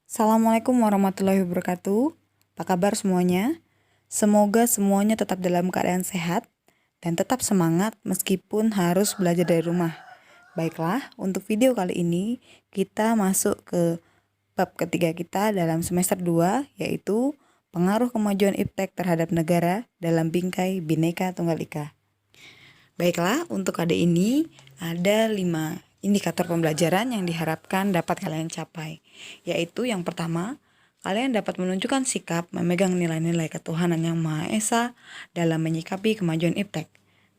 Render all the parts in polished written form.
Assalamualaikum warahmatullahi wabarakatuh. Apa kabar semuanya? Semoga semuanya tetap dalam keadaan sehat dan tetap semangat meskipun harus belajar dari rumah. Baiklah, untuk video kali ini kita masuk ke bab ketiga kita dalam semester 2, yaitu pengaruh kemajuan iptek terhadap negara dalam bingkai Bhinneka Tunggal Ika. Baiklah, untuk kali ini ada 5 indikator pembelajaran yang diharapkan dapat kalian capai, yaitu yang pertama, kalian dapat menunjukkan sikap memegang nilai-nilai ketuhanan yang Maha Esa dalam menyikapi kemajuan iptek.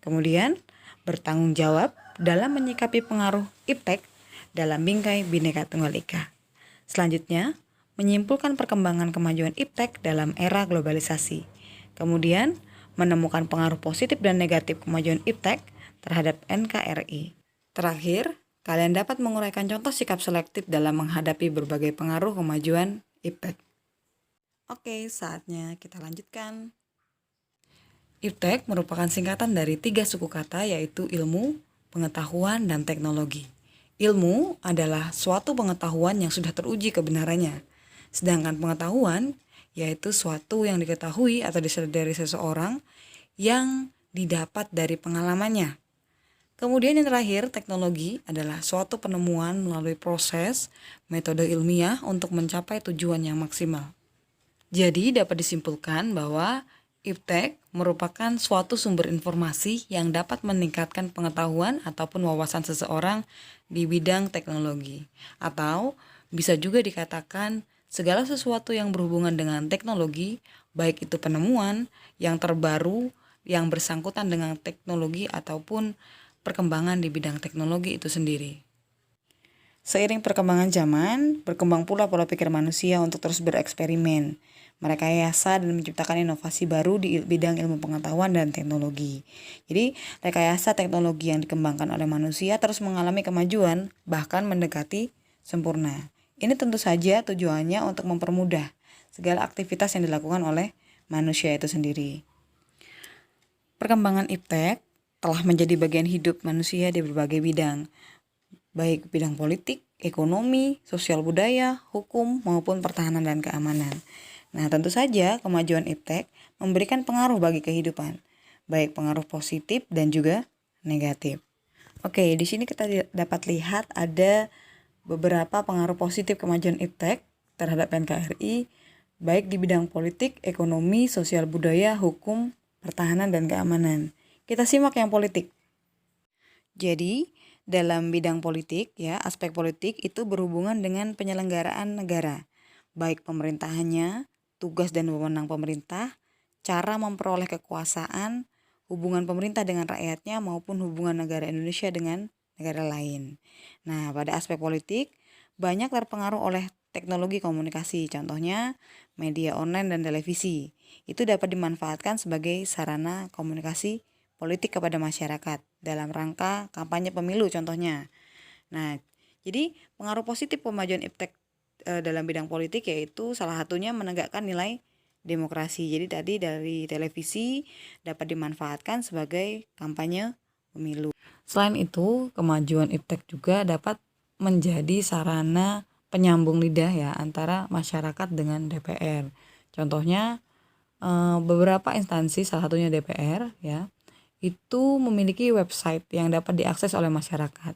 Kemudian, bertanggung jawab dalam menyikapi pengaruh iptek dalam bingkai Bhinneka Tunggal Ika. Selanjutnya, menyimpulkan perkembangan kemajuan iptek dalam era globalisasi. Kemudian, menemukan pengaruh positif dan negatif kemajuan iptek terhadap NKRI. Terakhir, kalian dapat menguraikan contoh sikap selektif dalam menghadapi berbagai pengaruh kemajuan iptek. Oke, saatnya kita lanjutkan. Iptek merupakan singkatan dari 3 suku kata, yaitu ilmu, pengetahuan, dan teknologi. Ilmu adalah suatu pengetahuan yang sudah teruji kebenarannya, sedangkan pengetahuan yaitu suatu yang diketahui atau disadari seseorang yang didapat dari pengalamannya. Kemudian yang terakhir, teknologi adalah suatu penemuan melalui proses metode ilmiah untuk mencapai tujuan yang maksimal. Jadi dapat disimpulkan bahwa iptek merupakan suatu sumber informasi yang dapat meningkatkan pengetahuan ataupun wawasan seseorang di bidang teknologi. Atau bisa juga dikatakan segala sesuatu yang berhubungan dengan teknologi, baik itu penemuan yang terbaru yang bersangkutan dengan teknologi ataupun perkembangan di bidang teknologi itu sendiri. Seiring perkembangan zaman, berkembang pula pola pikir manusia untuk terus bereksperimen, merekayasa dan menciptakan inovasi baru di bidang ilmu pengetahuan dan teknologi. Jadi, rekayasa teknologi yang dikembangkan oleh manusia terus mengalami kemajuan, bahkan mendekati sempurna. Ini tentu saja tujuannya untuk mempermudah segala aktivitas yang dilakukan oleh manusia itu sendiri. Perkembangan iptek telah menjadi bagian hidup manusia di berbagai bidang, baik bidang politik, ekonomi, sosial budaya, hukum, maupun pertahanan dan keamanan. Nah, tentu saja kemajuan iptek memberikan pengaruh bagi kehidupan, baik pengaruh positif dan juga negatif. Oke, di sini kita dapat lihat ada beberapa pengaruh positif kemajuan iptek terhadap NKRI, baik di bidang politik, ekonomi, sosial budaya, hukum, pertahanan, dan keamanan. Kita simak yang politik. Jadi, dalam bidang politik, aspek politik itu berhubungan dengan penyelenggaraan negara, baik pemerintahannya, tugas dan wewenang pemerintah, cara memperoleh kekuasaan, hubungan pemerintah dengan rakyatnya, maupun hubungan negara Indonesia dengan negara lain. Nah, pada aspek politik, banyak terpengaruh oleh teknologi komunikasi, contohnya media online dan televisi. Itu dapat dimanfaatkan sebagai sarana komunikasi politik kepada masyarakat dalam rangka kampanye pemilu contohnya. Nah, jadi pengaruh positif pemajuan iptek dalam bidang politik yaitu salah satunya menegakkan nilai demokrasi. Jadi tadi dari televisi dapat dimanfaatkan sebagai kampanye pemilu. Selain itu, kemajuan iptek juga dapat menjadi sarana penyambung lidah antara masyarakat dengan DPR. Contohnya beberapa instansi, salah satunya DPR itu memiliki website yang dapat diakses oleh masyarakat.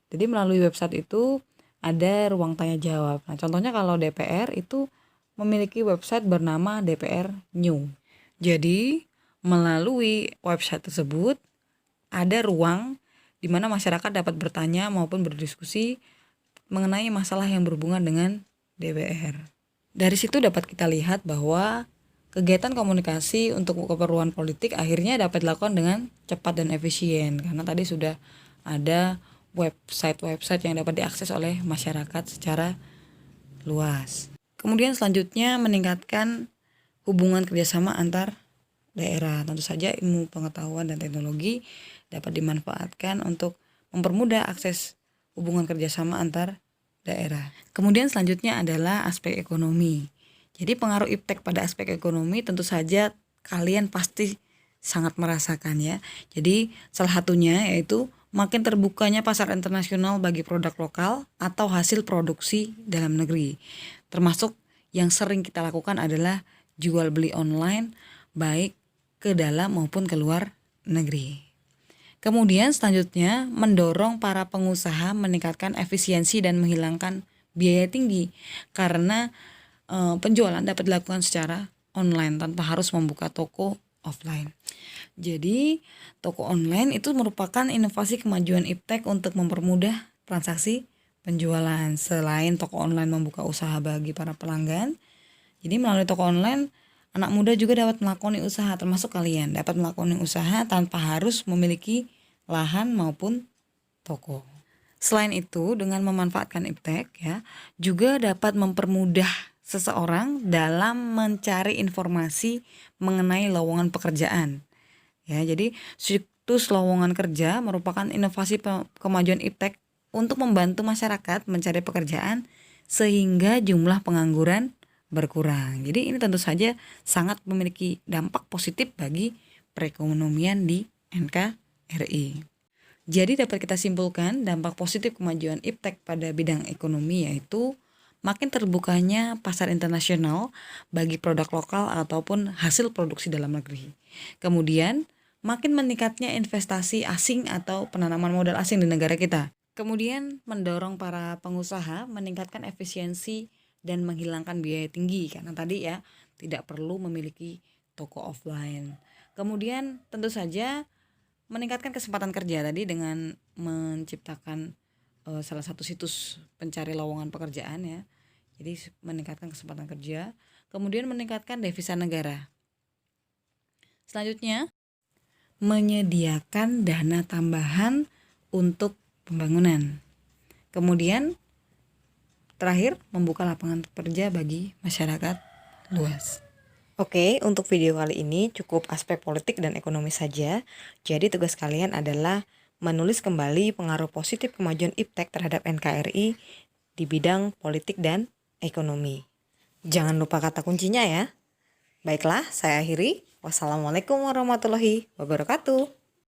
Jadi melalui website itu ada ruang tanya jawab. Nah, contohnya kalau DPR itu memiliki website bernama DPR New. Jadi melalui website tersebut ada ruang di mana masyarakat dapat bertanya maupun berdiskusi mengenai masalah yang berhubungan dengan DPR. Dari situ dapat kita lihat bahwa kegiatan komunikasi untuk keperluan politik akhirnya dapat dilakukan dengan cepat dan efisien karena tadi sudah ada website yang dapat diakses oleh masyarakat secara luas. Kemudian selanjutnya meningkatkan hubungan kerjasama antar daerah. Tentu saja ilmu pengetahuan dan teknologi dapat dimanfaatkan untuk mempermudah akses hubungan kerjasama antar daerah. Kemudian selanjutnya adalah aspek ekonomi. Jadi pengaruh iptek pada aspek ekonomi tentu saja kalian pasti sangat merasakan Jadi salah satunya yaitu makin terbukanya pasar internasional bagi produk lokal atau hasil produksi dalam negeri. Termasuk yang sering kita lakukan adalah jual beli online baik ke dalam maupun ke luar negeri. Kemudian selanjutnya mendorong para pengusaha meningkatkan efisiensi dan menghilangkan biaya tinggi karena penjualan dapat dilakukan secara online tanpa harus membuka toko offline. Jadi toko online itu merupakan inovasi kemajuan iptek untuk mempermudah transaksi penjualan. Selain toko online membuka usaha bagi para pelanggan, jadi melalui toko online anak muda juga dapat melakukan usaha, termasuk kalian dapat melakukan usaha tanpa harus memiliki lahan maupun toko. Selain itu, dengan memanfaatkan iptek ya, juga dapat mempermudah seseorang dalam mencari informasi mengenai lowongan pekerjaan. Ya, jadi situs lowongan kerja merupakan inovasi kemajuan iptek untuk membantu masyarakat mencari pekerjaan sehingga jumlah pengangguran berkurang. Jadi ini tentu saja sangat memiliki dampak positif bagi perekonomian di NKRI. Jadi dapat kita simpulkan dampak positif kemajuan iptek pada bidang ekonomi yaitu makin terbukanya pasar internasional bagi produk lokal ataupun hasil produksi dalam negeri. Kemudian makin meningkatnya investasi asing atau penanaman modal asing di negara kita. Kemudian mendorong para pengusaha meningkatkan efisiensi dan menghilangkan biaya tinggi karena tadi ya tidak perlu memiliki toko offline. Kemudian tentu saja meningkatkan kesempatan kerja tadi dengan menciptakan salah satu situs pencari lowongan pekerjaan ya. Jadi meningkatkan kesempatan kerja, kemudian meningkatkan devisa negara. Selanjutnya menyediakan dana tambahan untuk pembangunan. Kemudian terakhir membuka lapangan kerja bagi masyarakat luas. Oke, untuk video kali ini cukup aspek politik dan ekonomi saja. Jadi tugas kalian adalah menulis kembali pengaruh positif kemajuan iptek terhadap NKRI di bidang politik dan ekonomi. Jangan lupa kata kuncinya ya. Baiklah, saya akhiri. Wassalamualaikum warahmatullahi wabarakatuh.